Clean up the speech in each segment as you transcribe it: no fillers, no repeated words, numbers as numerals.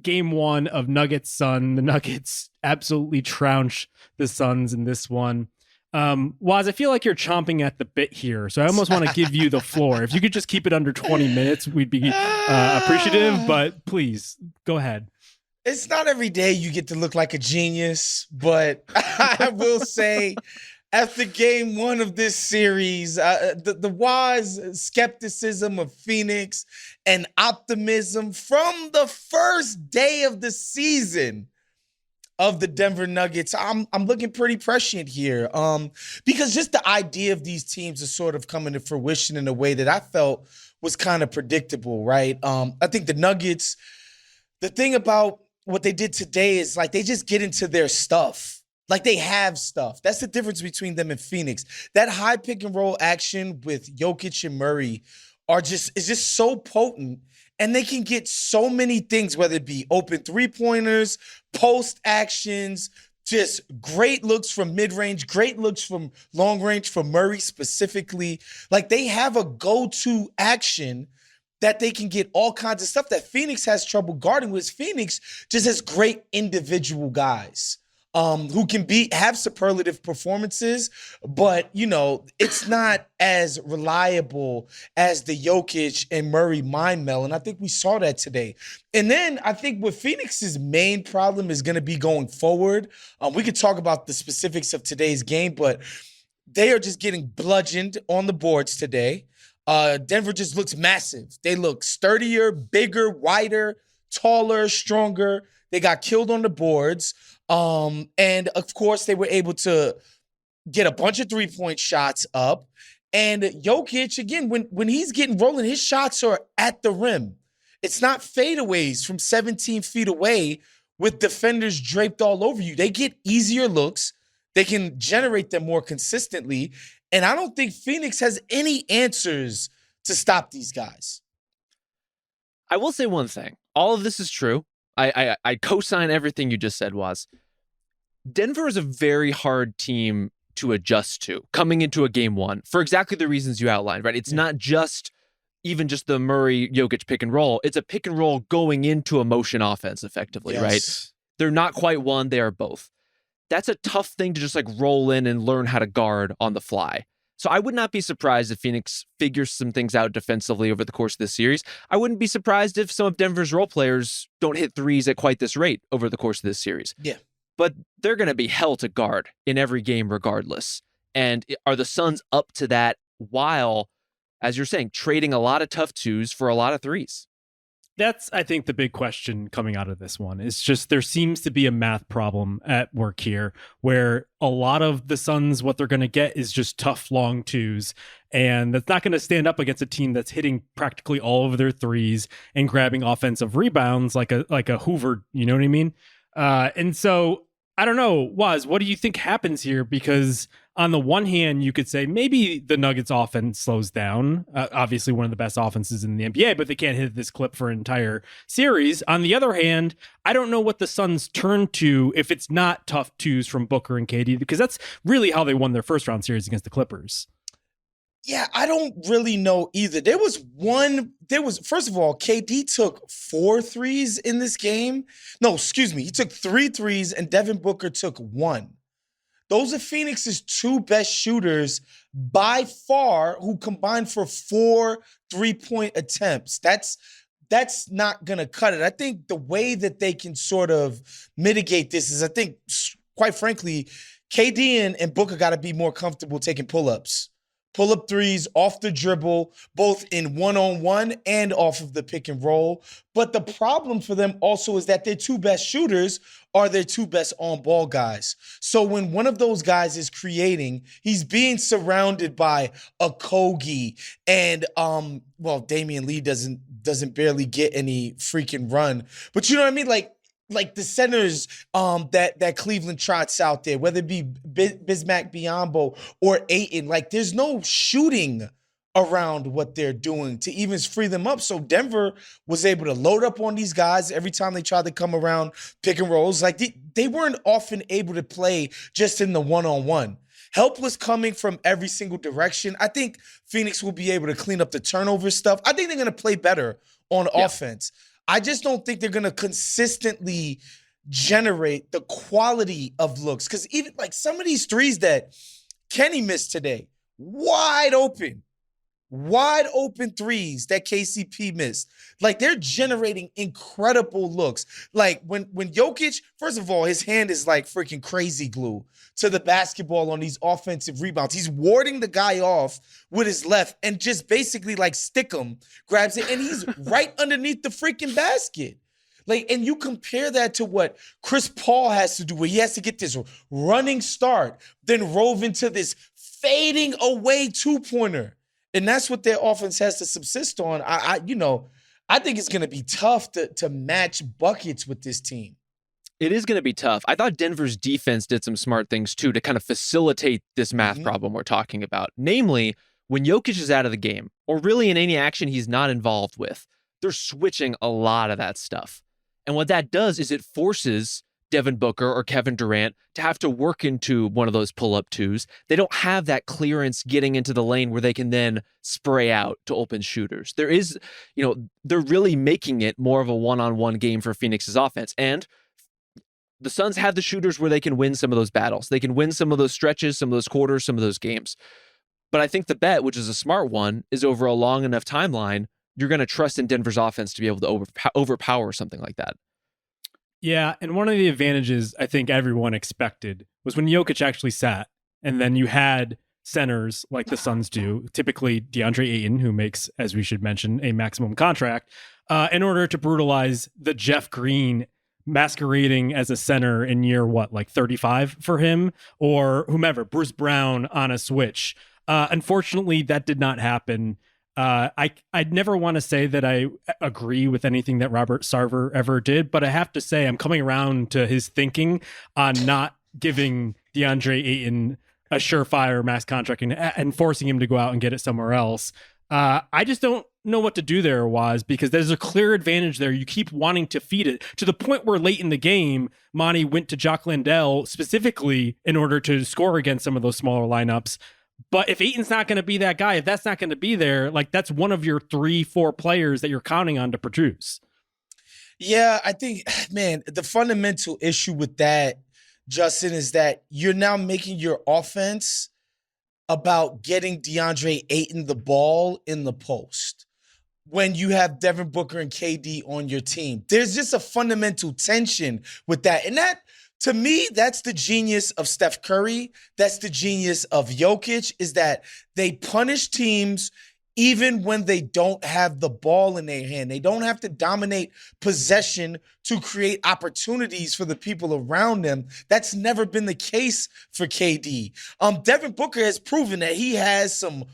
game one of Nuggets Sun. The Nuggets absolutely trounce the Suns in this one. Waz, I feel like you're chomping at the bit here, so I almost want to give you the floor. If you could just keep it under 20 minutes, we'd be appreciative, but please, go ahead. It's not every day you get to look like a genius, but I will say after game one of this series, the wise skepticism of Phoenix and optimism from the first day of the season of the Denver Nuggets, I'm looking pretty prescient here. Because just the idea of these teams is sort of coming to fruition in a way that I felt was kind of predictable, right? I think the Nuggets, the thing about what they did today is like they just get into their stuff. Like they have stuff. That's the difference between them and Phoenix. That high pick and roll action with Jokic and Murray is just so potent. And they can get so many things, whether it be open three-pointers, post actions, just great looks from mid-range, great looks from long range for Murray specifically. Like they have a go-to action that they can get all kinds of stuff that Phoenix has trouble guarding with. Phoenix just has great individual guys who can have superlative performances, but, it's not as reliable as the Jokic and Murray mind meld, and I think we saw that today. And then I think what Phoenix's main problem is going to be going forward, we could talk about the specifics of today's game, but they are just getting bludgeoned on the boards today. Denver just looks massive. They look sturdier, bigger, wider, taller, stronger. They got killed on the boards. And of course, they were able to get a bunch of three-point shots up. And Jokic, again, when he's getting rolling, his shots are at the rim. It's not fadeaways from 17 feet away with defenders draped all over you. They get easier looks. They can generate them more consistently. And I don't think Phoenix has any answers to stop these guys. I will say one thing. All of this is true. I co-sign everything you just said, Waz. Denver is a very hard team to adjust to coming into a game one for exactly the reasons you outlined, right? It's not just even just the Murray-Jokic pick and roll. It's a pick and roll going into a motion offense effectively, right? They're not quite one. They are both. That's a tough thing to just like roll in and learn how to guard on the fly. So I would not be surprised if Phoenix figures some things out defensively over the course of this series. I wouldn't be surprised if some of Denver's role players don't hit threes at quite this rate over the course of this series. Yeah. But they're going to be hell to guard in every game regardless. And are the Suns up to that while, as you're saying, trading a lot of tough twos for a lot of threes? That's, I think, the big question coming out of this one. It's just there seems to be a math problem at work here where a lot of the Suns, what they're going to get is just tough, long twos. And that's not going to stand up against a team that's hitting practically all of their threes and grabbing offensive rebounds like a Hoover, you know what I mean? And so, I don't know, Waz, what do you think happens here? Because on the one hand, you could say maybe the Nuggets offense slows down. Obviously, one of the best offenses in the NBA, but they can't hit this clip for an entire series. On the other hand, I don't know what the Suns turn to if it's not tough twos from Booker and KD, because that's really how they won their first round series against the Clippers. Yeah, I don't really know either. First of all, KD took 4 threes in this game. No, excuse me. He took 3 threes and Devin Booker took 1. Those are Phoenix's 2 best shooters by far who combined for 4 3-point attempts. That's not going to cut it. I think the way that they can sort of mitigate this is, I think, quite frankly, KD and Booker got to be more comfortable taking pull-ups. Pull-up threes off the dribble, both in one-on-one and off of the pick and roll. But the problem for them also is that their 2 best shooters are their 2 best on-ball guys. So when one of those guys is creating, he's being surrounded by a Kogi and Damian Lee doesn't barely get any freaking run. But you know what I mean? Like the centers that Cleveland trots out there, whether it be Bismack Biyombo or Ayton, like there's no shooting around what they're doing to even free them up. So Denver was able to load up on these guys every time they tried to come around pick and rolls. Like they weren't often able to play just in the one-on-one. Help was coming from every single direction. I think Phoenix will be able to clean up the turnover stuff. I think they're going to play better on offense. I just don't think they're going to consistently generate the quality of looks. Because even like some of these threes that Kenny missed today, wide open threes that KCP missed. Like they're generating incredible looks. Like when Jokic, first of all, his hand is like freaking crazy glue to the basketball on these offensive rebounds. He's warding the guy off with his left and just basically like stick him, grabs it, and he's right underneath the freaking basket. Like, and you compare that to what Chris Paul has to do, where he has to get this running start, then rove into this fading away two-pointer. And that's what their offense has to subsist on. I think it's going to be tough to match buckets with this team. It is going to be tough. I thought Denver's defense did some smart things too to kind of facilitate this math problem we're talking about. Namely, when Jokic is out of the game, or really in any action he's not involved with, they're switching a lot of that stuff. And what that does is it forces Devin Booker or Kevin Durant to have to work into one of those pull-up twos. They don't have that clearance getting into the lane where they can then spray out to open shooters. There is, they're really making it more of a one-on-one game for Phoenix's offense. And the Suns have the shooters where they can win some of those battles. They can win some of those stretches, some of those quarters, some of those games. But I think the bet, which is a smart one, is over a long enough timeline, you're going to trust in Denver's offense to be able to overpower something like that. Yeah, and one of the advantages I think everyone expected was when Jokic actually sat, and then you had centers like the Suns do, typically DeAndre Ayton, who makes, as we should mention, a maximum contract, in order to brutalize the Jeff Green masquerading as a center in year, 35 for him, or whomever, Bruce Brown on a switch. Unfortunately, that did not happen. I'd never want to say that I agree with anything that Robert Sarver ever did, but I have to say I'm coming around to his thinking on not giving DeAndre Ayton a surefire max contract and forcing him to go out and get it somewhere else. I just don't know what to do there, because there's a clear advantage there. You keep wanting to feed it to the point where late in the game, Monty went to Jock Landale specifically in order to score against some of those smaller lineups. But if Ayton's not going to be that guy, if that's not going to be there, that's one of your 3-4 players that you're counting on to produce. Yeah, I think, man, the fundamental issue with that, Justin, is that you're now making your offense about getting DeAndre Ayton the ball in the post when you have Devin Booker and KD on your team. There's just a fundamental tension with that. And that, to me, that's the genius of Steph Curry. That's the genius of Jokic, is that they punish teams even when they don't have the ball in their hand. They don't have to dominate possession to create opportunities for the people around them. That's never been the case for KD. Devin Booker has proven that he has some,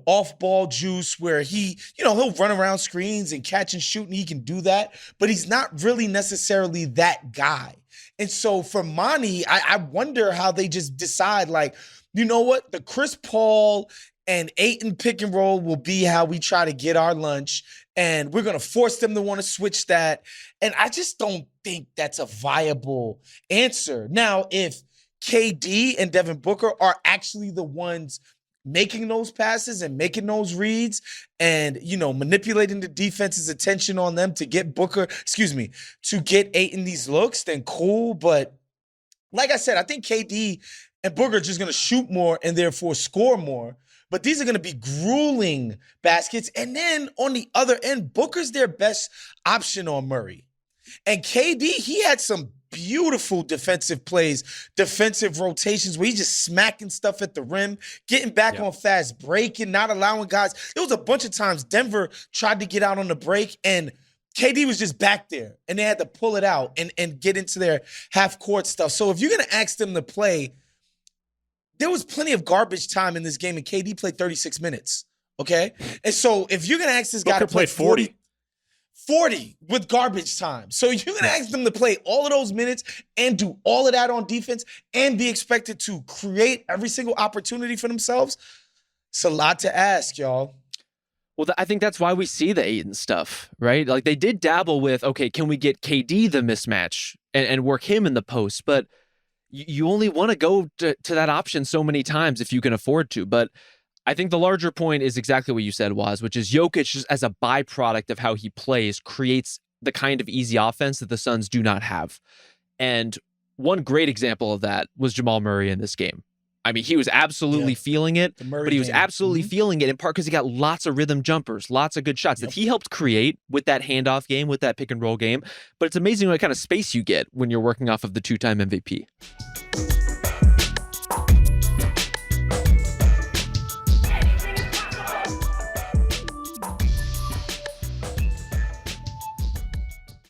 off-ball juice where he'll run around screens and catch and shoot, and he can do that, but he's not really necessarily that guy. And so for Monty, I wonder how they just decide, you know what? The Chris Paul and Ayton pick and roll will be how we try to get our lunch, and we're going to force them to want to switch that. And I just don't think that's a viable answer. Now, if KD and Devin Booker are actually the ones making those passes and making those reads and, manipulating the defense's attention on them to get to get Ayton these looks, then cool. But like I said, I think KD and Booker are just going to shoot more and therefore score more. But these are going to be grueling baskets. And then on the other end, Booker's their best option on Murray. And KD, he had some beautiful defensive plays, defensive rotations where he's just smacking stuff at the rim, getting back on fast break and not allowing guys. There was a bunch of times Denver tried to get out on the break and KD was just back there and they had to pull it out and get into their half-court stuff. So if you're going to ask them to play, there was plenty of garbage time in this game, and KD played 36 minutes, okay? And so if you're going to ask this guy to play 40 with garbage time. So you're going to ask them to play all of those minutes and do all of that on defense and be expected to create every single opportunity for themselves? It's a lot to ask, y'all. Well, I think that's why we see the Ayton stuff, right? Like they did dabble with, okay, can we get KD the mismatch and work him in the post? But you only want to go to that option so many times if you can afford to. But I think the larger point is exactly what you said, Woz, which is Jokic, just as a byproduct of how he plays, creates the kind of easy offense that the Suns do not have. And one great example of that was Jamal Murray in this game. I mean, he was absolutely feeling it, but he was absolutely feeling it in part because he got lots of rhythm jumpers, lots of good shots that he helped create with that handoff game, with that pick and roll game. But it's amazing what kind of space you get when you're working off of the 2-time MVP.